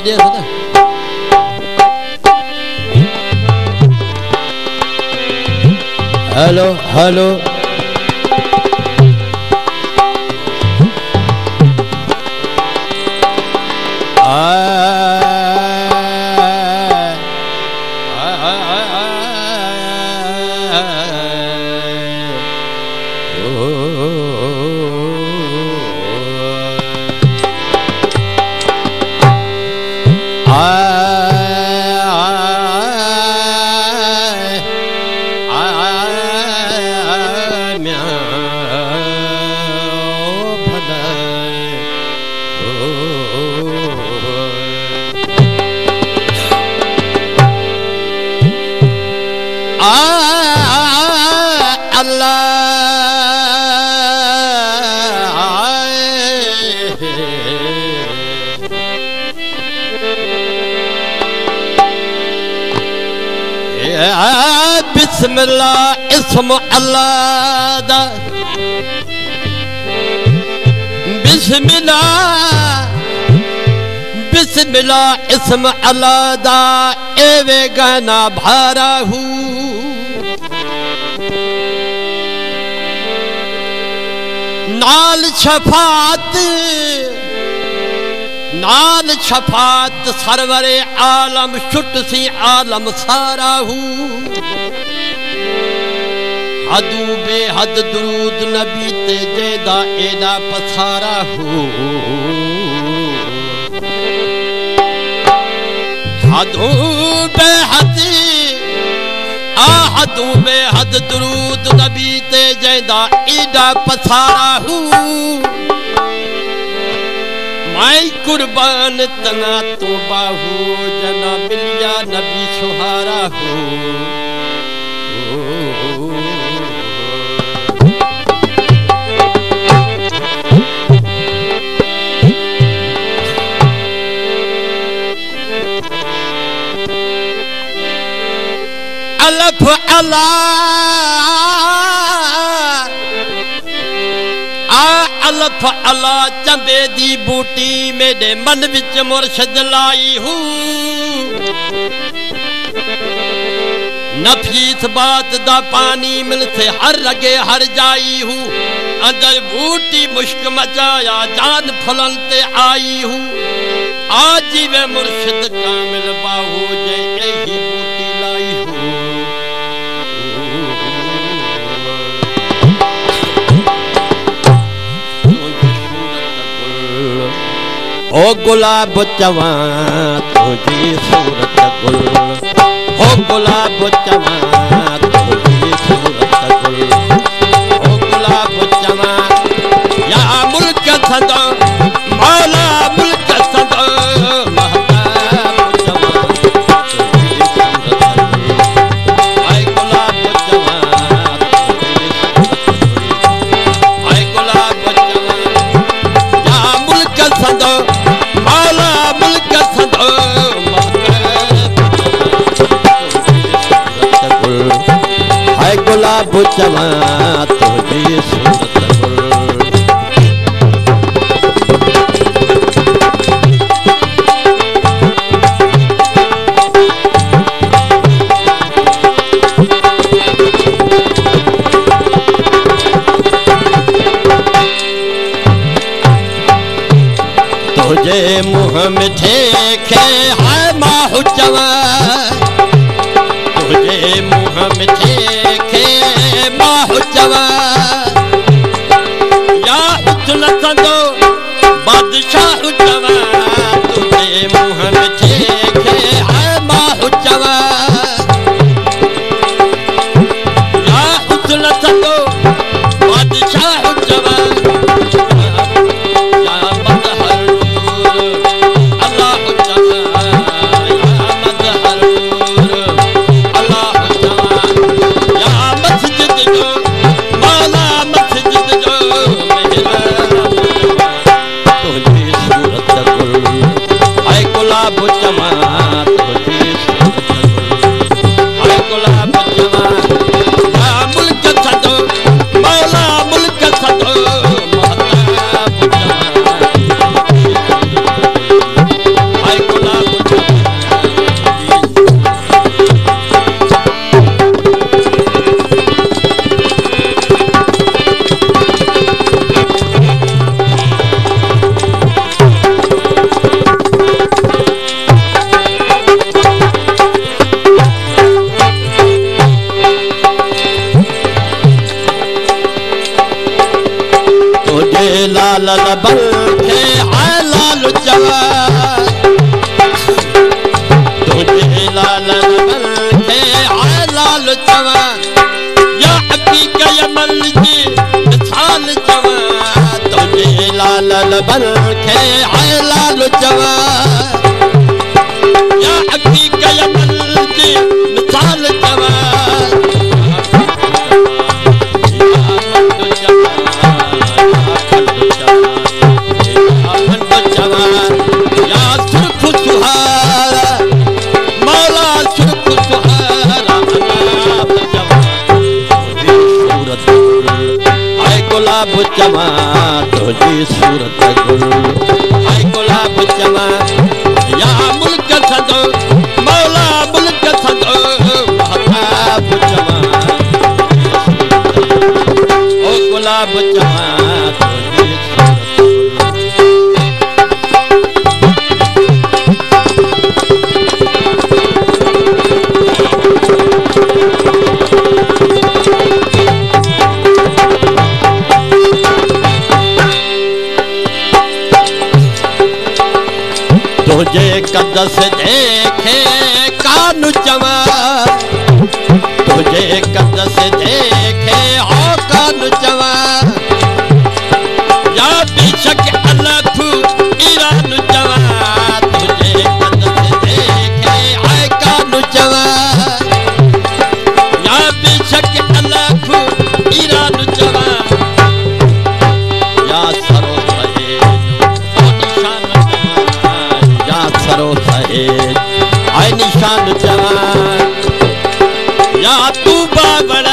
दे सदा hello hello बिस्मिल्लाह इस्म अल्लाह दा बिस्मिल्लाह बिस्मिल्लाह इस्म अल्लाह दा एवे गाना भारा हूँ नाल शफात सरवरे आलम छुट सी आलम सारा हूँ हदू बेहद दुरूद नबी ते जेदा एदा पसारा हूँ हदू बेहद दुरूद नबी ते जेदा एदा पसारा हूँ माई कुर्बान तना तो बाहू जना मिलिया नबी सुहारा हूँ अलफ अला चंबे दी बूटी मेरे मन विच मुर्शद लाई हूँ नफीस बात दा पानी मिलते हर लगे हर जाई हूँ अंदर बूटी मुश्क मचाया जान फुलन ते आई हूँ आज वे मुर्शद कामिल बाहू जे यही बूटी लाई हूँ ओ गुलाब चवा तुझी सूरत गुल ओ गुलाब चवा तुझी सूरत गुल ओ गुलाब चवा या मुल्क सदा मौला मुल्क सदा महताब चवा तुझी सूरत गुल आए गुलाब चवा तुझी सूरत गुल आए गुलाब चवा या मुल्क सदा गुलाब चवा तुझी सूरत गुल तुझे मुँह मिठे खे है माहू चवा तुझे मुँह मिठे जवा या उछल संदो बादशाह जवा तुझे मुँह मिठे खे है माहू जवा या उछल संदो बादशाह जवा या मदहर अल्लाह जवा या मदहर अल्लाह जवा या मस्जिद जो गुलाब बन खे है लाल जवान या अखी कयमल जी मिसाल जवान या सुर्ख सुहारा मौला सुर्ख सुहारा अनाब जवान सूरत आए गुलाब जवान तुझी सूरत गुल आए गुलाब जवान या मुल्क सदो मौला मुल्क सदो महताब जवान ओ गुलाब जवान तुझी तुझे कदस देखे कान जवान तुझे कदस देखे हो कान जवान या बेशक अलफ ईरान जवान तुझे कदस देखे आए कान जवान या बेशक अलफ ईरान जवान या सरो सरो सहेज आए निशान जवान या तू बाबर